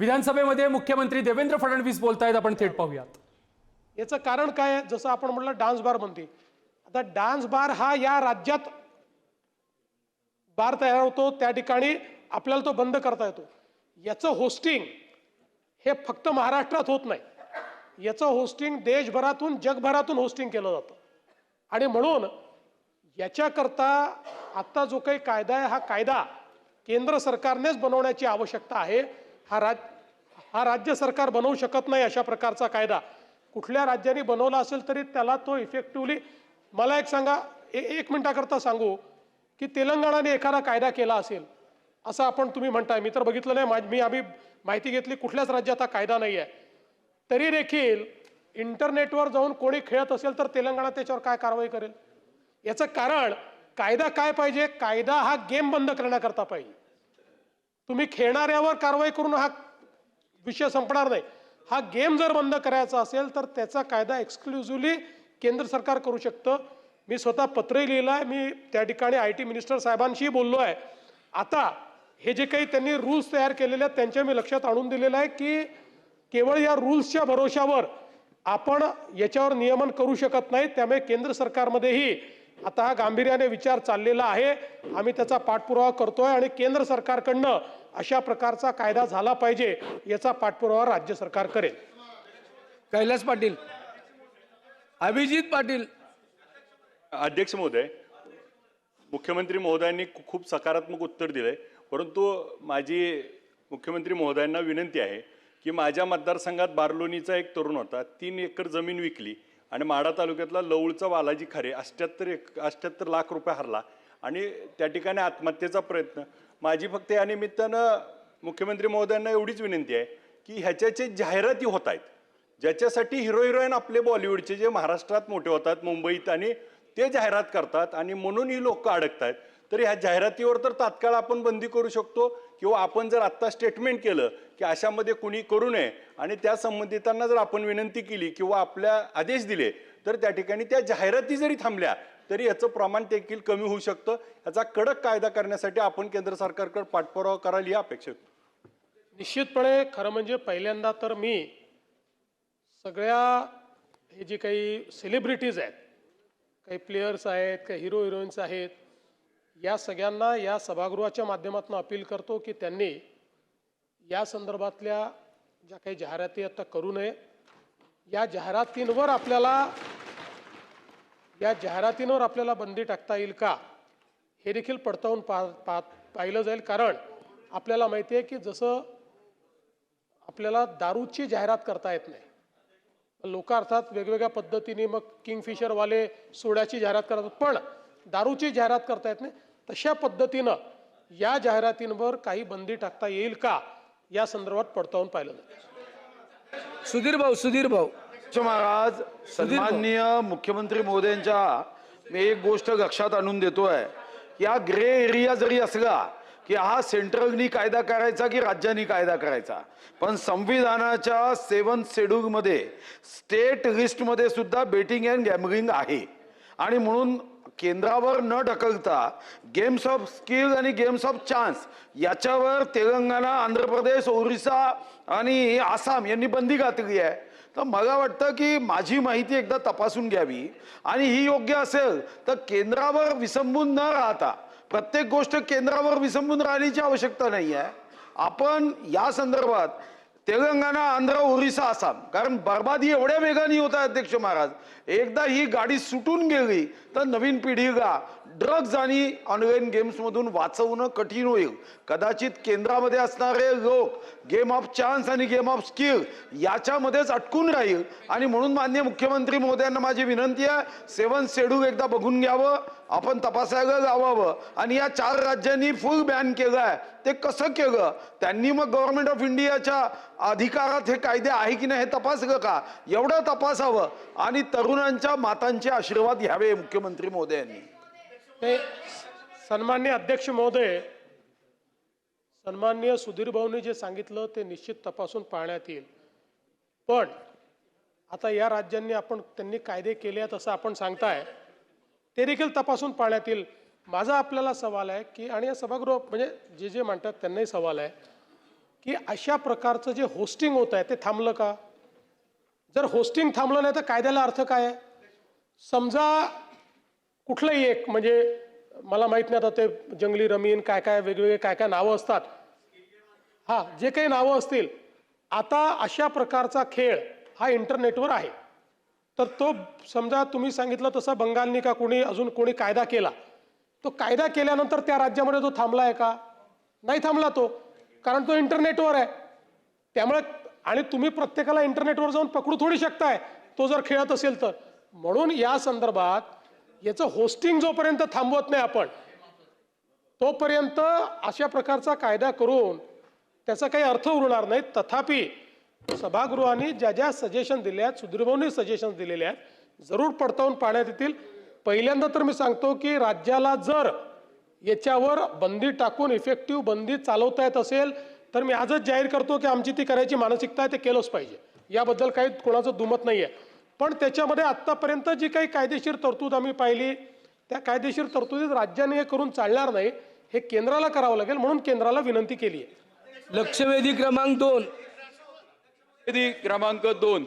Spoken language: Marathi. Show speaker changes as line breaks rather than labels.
विधानसभेमध्ये मुख्यमंत्री देवेंद्र फडणवीस बोलतायत, आपण थेट पाहूयात।
याचं कारण काय आहे? जसं आपण म्हटलं डान्स बार बंदी, आता डान्स बार हा या राज्यात बार तयार होतो, त्या ठिकाणी आपल्याला तो बंद करता येतो। याचं होस्टिंग हे फक्त महाराष्ट्रात होत नाही, याचं होस्टिंग देशभरातून जगभरातून होस्टिंग केलं जातं। आणि म्हणून याच्याकरता आता जो काही कायदा आहे, हा कायदा केंद्र सरकारनेच बनवण्याची आवश्यकता आहे। हा राज्य सरकार बनवू शकत नाही अशा प्रकारचा कायदा। कुठल्या राज्याने बनवला असेल तरी त्याला तो इफेक्टिव्हली, मला एक सांगा, एक मिनिटाकरता सांगू की तेलंगणाने एखादा कायदा केला असेल असं आपण तुम्ही म्हणताय, मी तर बघितलं नाही, आम्ही माहिती घेतली कुठल्याच राज्यात हा कायदा नाही आहे, तरी देखील इंटरनेटवर जाऊन कोणी खेळत असेल तर तेलंगणा त्याच्यावर काय कारवाई करेल? याचं कारण कायदा काय पाहिजे? कायदा हा गेम बंद करण्याकरता पाहिजे। तुम्ही खेळणाऱ्यावर कारवाई करून हा विषय संपणार नाही। हा गेम जर बंद करायचा असेल तर त्याचा कायदा एक्सक्लुझिव्हली केंद्र सरकार करू शकतं। मी स्वतः पत्रही लिहिलं आहे, मी त्या ठिकाणी IT मिनिस्टर साहेबांशी बोललो आहे। आता हे जे काही त्यांनी रूल्स तयार केलेले आहेत त्यांच्या मी लक्षात आणून दिलेलं आहे की केवळ या रूल्सच्या भरोशावर आपण याच्यावर नियमन करू शकत नाही। त्यामुळे केंद्र सरकारमध्येही आता हा गांभीर्याने विचार चाललेला आहे, आम्ही त्याचा पाठपुरावा करतोय आणि केंद्र सरकारकडनं अशा प्रकारचा कायदा झाला पाहिजे याचा पाठपुरावा राज्य सरकार करेल।
कैलास पाटील, अभिजित पाटील।
अध्यक्ष महोदय, मुख्यमंत्री महोदयांनी खूप सकारात्मक उत्तर दिले, परंतु माझी मुख्यमंत्री महोदयांना विनंती आहे की माझ्या मतदारसंघात बारलोणीचा एक तरुण होता, 3 एकर जमीन विकली आणि माढा तालुक्यातला लवळचा बालाजी खरे 78 लाख रुपये हरला आणि त्या ठिकाणी आत्महत्येचा प्रयत्न। माझी फक्त या निमित्तानं मुख्यमंत्री महोदयांना एवढीच विनंती आहे की ह्याच्याचे जाहिराती होत आहेत, ज्याच्यासाठी हिरो हिरोईन आपले बॉलिवूडचे जे महाराष्ट्रात मोठे होतात मुंबईत आणि ते जाहिरात करतात आणि म्हणून ही लोक अडकतात। तर ह्या जाहिरातीवर तर तात्काळ आपण बंदी करू शकतो किंवा आपण जर आत्ता स्टेटमेंट केलं की अशामध्ये कुणी करू नये आणि त्या संबंधितांना जर आपण विनंती केली किंवा आपल्या आदेश दिले तर त्या ठिकाणी त्या जाहिराती जरी थांबल्या तरी याचं प्रमाण देखील कमी होऊ शकतं। याचा कडक कायदा करण्यासाठी आपण केंद्र सरकारकडे पाठपुरावा कराल ही अपेक्षा।
निश्चितपणे खरं म्हणजे पहिल्यांदा तर मी सगळ्या हे जे काही सेलिब्रिटीज आहेत, काही प्लेयर्स आहेत, काही हिरो हिरोईन्स आहेत, या सगळ्यांना या सभागृहाच्या माध्यमातून अपील करतो की त्यांनी या संदर्भातल्या ज्या काही जाहिराती आता करू नये। या जाहिरातींवर आपल्याला बंदी टाकता येईल का हे देखील पडताळून पाहिलं जाईल। कारण आपल्याला माहिती आहे की जसं आपल्याला दारूची जाहिरात करता येत नाही, लोक अर्थात वेगवेगळ्या पद्धतीने मग किंगफिशरवाले सोड्याची जाहिरात करतात, पण दारूची जाहिरात करता येत नाही, तशा पद्धतीनं या जाहिरातींवर काही बंदी टाकता येईल का या संदर्भात पडताळून पाहिलं जाईल।
सुधीर भाऊ
महाराज, सन्माननीय मुख्यमंत्री महोदयांच्या मी एक गोष्ट लक्षात आणून देतोय, या ग्रे एरिया जरी असला की हा सेंट्रलनी कायदा करायचा की राज्यांनी कायदा करायचा, पण संविधानाच्या 7th शेड्यूल मध्ये स्टेट लिस्ट मध्ये सुद्धा बेटिंग अँड गॅम्बलिंग आहे आणि म्हणून केंद्रावर न ढकलता गेम्स ऑफ स्किल आणि गेम्स ऑफ चान्स याच्यावर तेलंगणा, आंध्र प्रदेश, ओरिसा आणि आसाम यांनी बंदी घातली आहे। तर मला वाटतं की माझी माहिती एकदा तपासून घ्यावी आणि ही योग्य असेल तर केंद्रावर विसंबून न राहता, प्रत्येक गोष्ट केंद्रावर विसंबून राहण्याची आवश्यकता नाही आहे। आपण या संदर्भात तेलंगणा, आंध्र, ओरिसा, आसाम, कारण बर्बादी एवढ्या वेगाने होत आहे अध्यक्ष महाराज, एकदा ही गाडी सुटून गेली तर नवीन पिढीला ड्रग्ज आणि ऑनलाईन गेम्स मधून वाचवणं कठीण होईल। कदाचित केंद्रामध्ये असणारे लोक गेम ऑफ चान्स आणि गेम ऑफ स्किल याच्यामध्येच अटकून राहील आणि म्हणून माननीय मुख्यमंत्री महोदयांना माझी विनंती आहे, 7th शेड्यूल एकदा बघून घ्यावं, आपण तपासायला लावावं आणि या 4 राज्यांनी फुल बॅन केलाय ते कसं केलं, त्यांनी मग गव्हर्नमेंट ऑफ इंडियाच्या अधिकारात हे कायदे आहे की नाही हे तपासलं का, एवढं तपासावं आणि तरुणांच्या मातांचे आशीर्वाद घ्यावे मुख्यमंत्री महोदयांनी।
सन्माननीय अध्यक्ष महोदय, सन्माननीय सुधीर भाऊंनी जे सांगितलं ते निश्चित तपासून पाहण्यात येईल, पण आता या राज्यांनी त्यांनी कायदे केले आहेत असं आपण सांगताय, ते देखील तपासून पाहण्यात येईल। माझा आपल्याला सवाल आहे की, आणि या सभागृह म्हणजे जे म्हणतात त्यांनाही सवाल आहे की अशा प्रकारचं जे होस्टिंग होत आहे ते थांबलं का? जर होस्टिंग थांबलं नाही तर कायद्याला अर्थ काय आहे? समजा कुठलंही एक, म्हणजे मला माहित नाही आता ते जंगली रमीन काय काय वेगवेगळे काय काय नावं असतात, हा जे काही नावं असतील, आता अशा प्रकारचा खेळ हा इंटरनेटवर आहे, तर तो समजा तुम्ही सांगितलं तसं बंगालनी का कोणी अजून कोणी कायदा केला, तो कायदा केल्यानंतर त्या राज्यामध्ये तो थांबला आहे का? नाही थांबला तो, कारण तो इंटरनेटवर आहे. त्यामुळे आणि तुम्ही प्रत्येकाला इंटरनेटवर जाऊन पकडू थोडी शकताय तो जर खेळत असेल तर. म्हणून या संदर्भात याचं होस्टिंग जोपर्यंत थांबवत नाही आपण, तोपर्यंत अशा प्रकारचा कायदा करून त्याचा काही अर्थ उरणार नाही. तथापि सभागृहाने ज्या ज्या सजेशन दिले आहेत, सुधीरभाऊंनी सजेशन दिलेले आहेत, जरूर पडताळून पाहण्यात येतील. पहिल्यांदा तर मी सांगतो की राज्याला जर याच्यावर बंदी टाकून इफेक्टिव्ह बंदी चालवता येत असेल तर मी आजच जाहीर करतो की आमची ती करायची मानसिकता आहे, ते केलंच पाहिजे, याबद्दल काही कोणाचं दुमत नाही आहे. पण त्याच्यामध्ये आत्तापर्यंत जी काही कायदेशीर तरतूद आम्ही पाहिली, त्या कायदेशीर तरतुदीत राज्याने हे करून चालणार नाही, हे केंद्राला करावं लागेल, म्हणून केंद्राला विनंती केली आहे.
लक्षवेधी क्रमांक 2.
क्रमांक 2